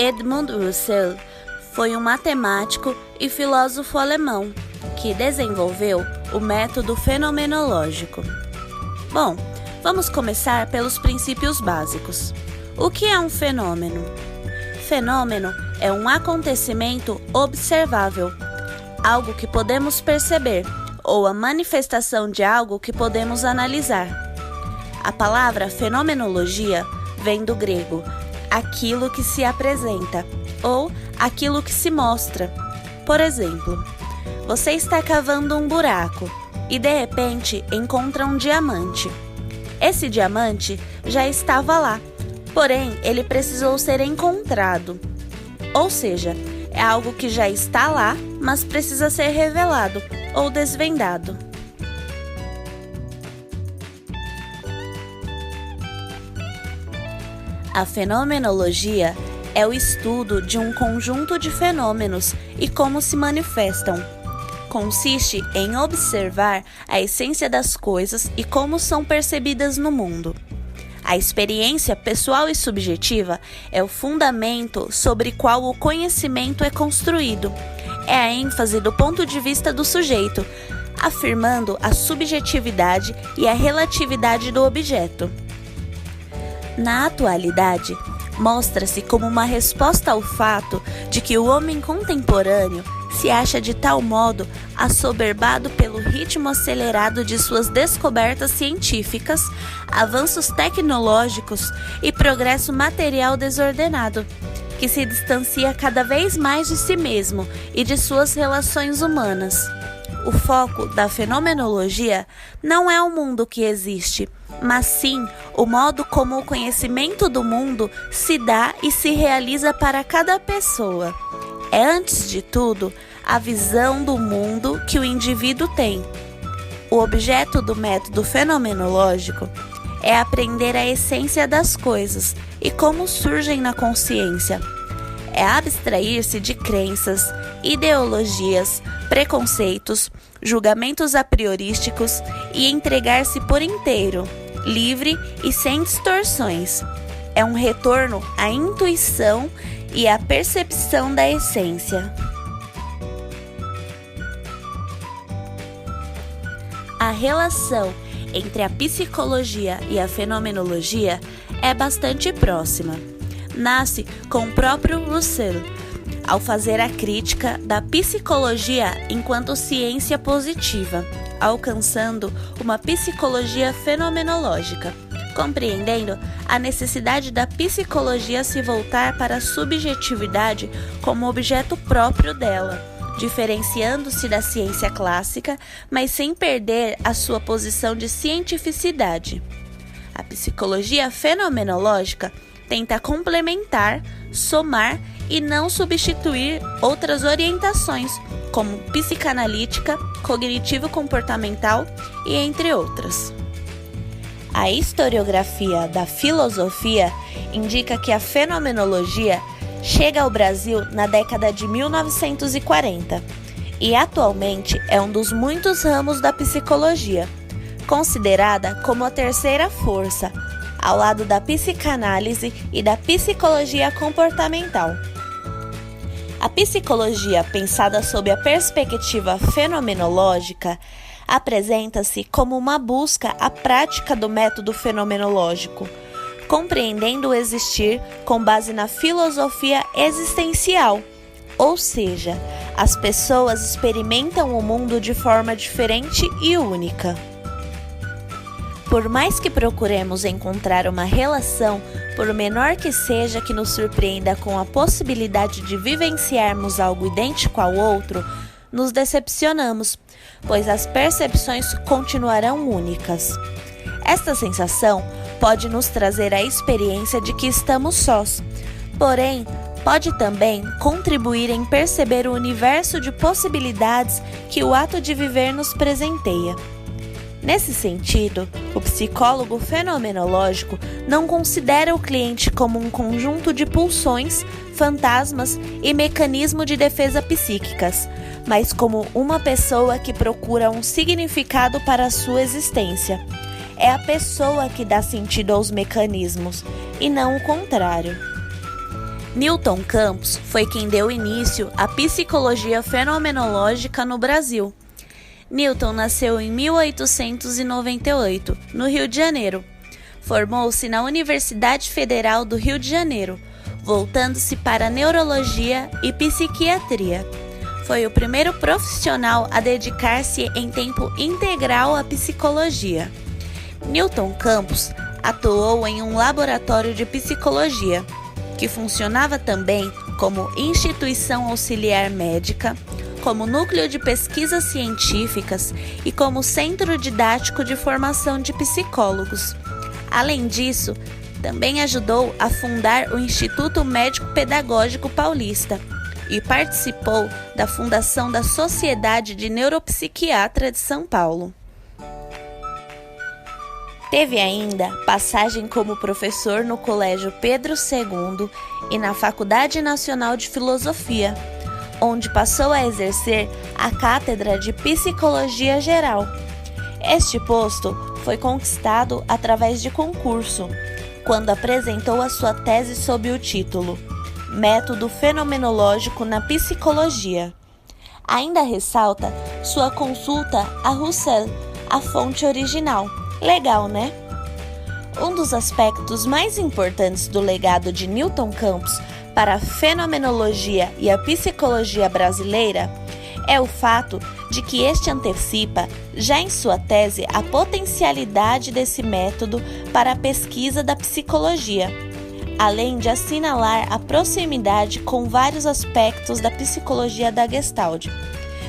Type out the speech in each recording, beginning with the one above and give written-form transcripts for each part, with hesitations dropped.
Edmund Husserl foi um matemático e filósofo alemão que desenvolveu o método fenomenológico. Bom, vamos começar pelos princípios básicos. O que é um fenômeno? Fenômeno é um acontecimento observável, algo que podemos perceber, ou a manifestação de algo que podemos analisar. A palavra fenomenologia vem do grego aquilo que se apresenta, ou aquilo que se mostra. Por exemplo, você está cavando um buraco e de repente encontra um diamante. Esse diamante já estava lá, porém ele precisou ser encontrado. Ou seja, é algo que já está lá, mas precisa ser revelado ou desvendado. A fenomenologia é o estudo de um conjunto de fenômenos e como se manifestam. Consiste em observar a essência das coisas e como são percebidas no mundo. A experiência pessoal e subjetiva é o fundamento sobre qual o conhecimento é construído. É a ênfase do ponto de vista do sujeito, afirmando a subjetividade e a relatividade do objeto. Na atualidade, mostra-se como uma resposta ao fato de que o homem contemporâneo se acha de tal modo assoberbado pelo ritmo acelerado de suas descobertas científicas, avanços tecnológicos e progresso material desordenado, que se distancia cada vez mais de si mesmo e de suas relações humanas. O foco da fenomenologia não é o mundo que existe, mas sim o modo como o conhecimento do mundo se dá e se realiza para cada pessoa. É, antes de tudo, a visão do mundo que o indivíduo tem. O objeto do método fenomenológico é aprender a essência das coisas e como surgem na consciência. É abstrair-se de crenças, ideologias, preconceitos, julgamentos a priorísticos e entregar-se por inteiro, livre e sem distorções. É um retorno à intuição e à percepção da essência. A relação entre a psicologia e a fenomenologia é bastante próxima. Nasce com o próprio Husserl, ao fazer a crítica da psicologia enquanto ciência positiva, alcançando uma psicologia fenomenológica, compreendendo a necessidade da psicologia se voltar para a subjetividade como objeto próprio dela, diferenciando-se da ciência clássica, mas sem perder a sua posição de cientificidade. A psicologia fenomenológica tenta complementar, somar e não substituir outras orientações, como psicanalítica, cognitivo-comportamental e entre outras. A historiografia da filosofia indica que a fenomenologia chega ao Brasil na década de 1940 e atualmente é um dos muitos ramos da psicologia, considerada como a terceira força, ao lado da psicanálise e da psicologia comportamental. A psicologia, pensada sob a perspectiva fenomenológica, apresenta-se como uma busca à prática do método fenomenológico, compreendendo o existir com base na filosofia existencial, ou seja, as pessoas experimentam o mundo de forma diferente e única. Por mais que procuremos encontrar uma relação, por menor que seja que nos surpreenda com a possibilidade de vivenciarmos algo idêntico ao outro, nos decepcionamos, pois as percepções continuarão únicas. Esta sensação pode nos trazer a experiência de que estamos sós, porém, pode também contribuir em perceber o universo de possibilidades que o ato de viver nos presenteia. Nesse sentido, o psicólogo fenomenológico não considera o cliente como um conjunto de pulsões, fantasmas e mecanismos de defesa psíquicas, mas como uma pessoa que procura um significado para a sua existência. É a pessoa que dá sentido aos mecanismos, e não o contrário. Newton Campos foi quem deu início à psicologia fenomenológica no Brasil. Newton nasceu em 1898, no Rio de Janeiro. Formou-se na Universidade Federal do Rio de Janeiro, voltando-se para a neurologia e psiquiatria. Foi o primeiro profissional a dedicar-se em tempo integral à psicologia. Newton Campos atuou em um laboratório de psicologia, que funcionava também como instituição auxiliar médica, como núcleo de pesquisas científicas e como centro didático de formação de psicólogos. Além disso, também ajudou a fundar o Instituto Médico Pedagógico Paulista e participou da fundação da Sociedade de Neuropsiquiatra de São Paulo. Teve ainda passagem como professor no Colégio Pedro II e na Faculdade Nacional de Filosofia, onde passou a exercer a cátedra de Psicologia Geral. Este posto foi conquistado através de concurso, quando apresentou a sua tese sob o título Método Fenomenológico na Psicologia. Ainda ressalta sua consulta a Russell, a fonte original. Legal, né? Um dos aspectos mais importantes do legado de Newton Campos para a fenomenologia e a psicologia brasileira é o fato de que este antecipa, já em sua tese, a potencialidade desse método para a pesquisa da psicologia, além de assinalar a proximidade com vários aspectos da psicologia da Gestalt,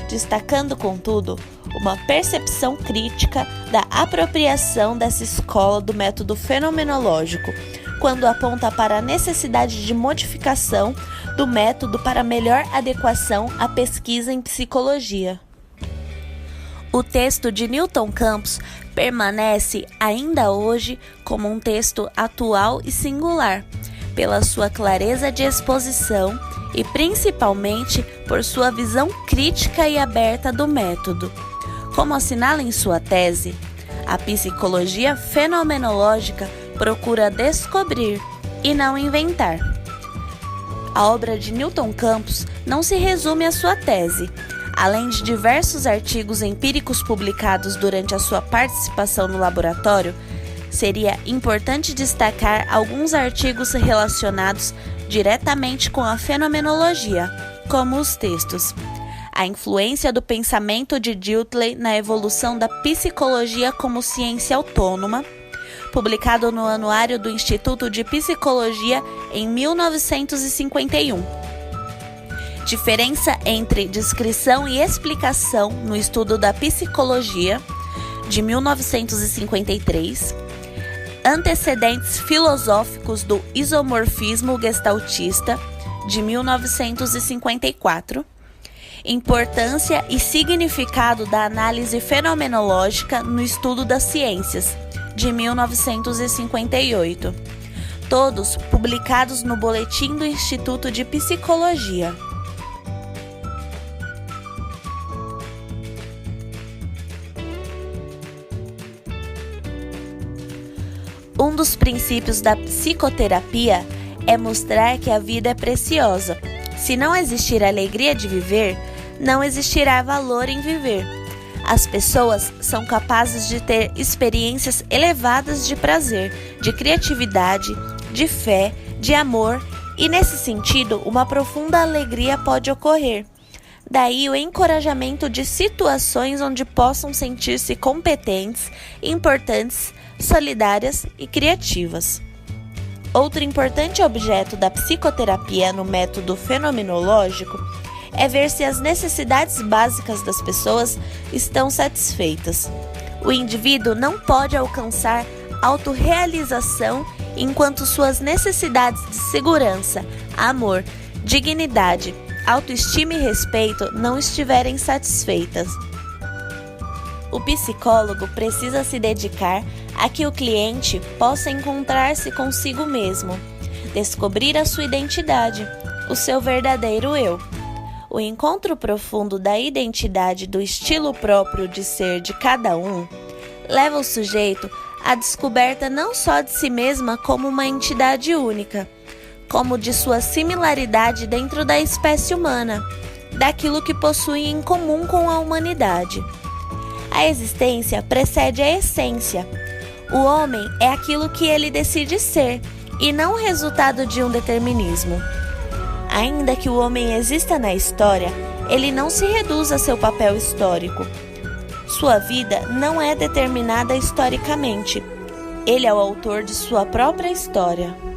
destacando, contudo, uma percepção crítica da apropriação dessa escola do método fenomenológico, quando aponta para a necessidade de modificação do método para melhor adequação à pesquisa em psicologia. O texto de Newton Campos permanece ainda hoje como um texto atual e singular, pela sua clareza de exposição e principalmente por sua visão crítica e aberta do método. Como assinala em sua tese, a psicologia fenomenológica procura descobrir e não inventar. A obra de Newton Campos não se resume à sua tese. Além de diversos artigos empíricos publicados durante a sua participação no laboratório, seria importante destacar alguns artigos relacionados diretamente com a fenomenologia, como os textos A influência do pensamento de Dilthey na evolução da psicologia como ciência autônoma, publicado no Anuário do Instituto de Psicologia em 1951. Diferença entre descrição e explicação no estudo da psicologia, de 1953. Antecedentes filosóficos do isomorfismo gestaltista, de 1954. Importância e significado da análise fenomenológica no estudo das ciências, de 1958. Todos publicados no Boletim do Instituto de Psicologia. Um dos princípios da psicoterapia é mostrar que a vida é preciosa. Se não existir alegria de viver, não existirá valor em viver. As pessoas são capazes de ter experiências elevadas de prazer, de criatividade, de fé, de amor, e nesse sentido, uma profunda alegria pode ocorrer. Daí o encorajamento de situações onde possam sentir-se competentes, importantes, solidárias e criativas. Outro importante objeto da psicoterapia no método fenomenológico é ver se as necessidades básicas das pessoas estão satisfeitas. O indivíduo não pode alcançar autorrealização enquanto suas necessidades de segurança, amor, dignidade, autoestima e respeito não estiverem satisfeitas. O psicólogo precisa se dedicar a que o cliente possa encontrar-se consigo mesmo, descobrir a sua identidade, o seu verdadeiro eu. O encontro profundo da identidade do estilo próprio de ser de cada um leva o sujeito à descoberta não só de si mesma como uma entidade única, como de sua similaridade dentro da espécie humana, daquilo que possui em comum com a humanidade. A existência precede a essência. O homem é aquilo que ele decide ser, e não o resultado de um determinismo. Ainda que o homem exista na história, ele não se reduz a seu papel histórico. Sua vida não é determinada historicamente. Ele é o autor de sua própria história.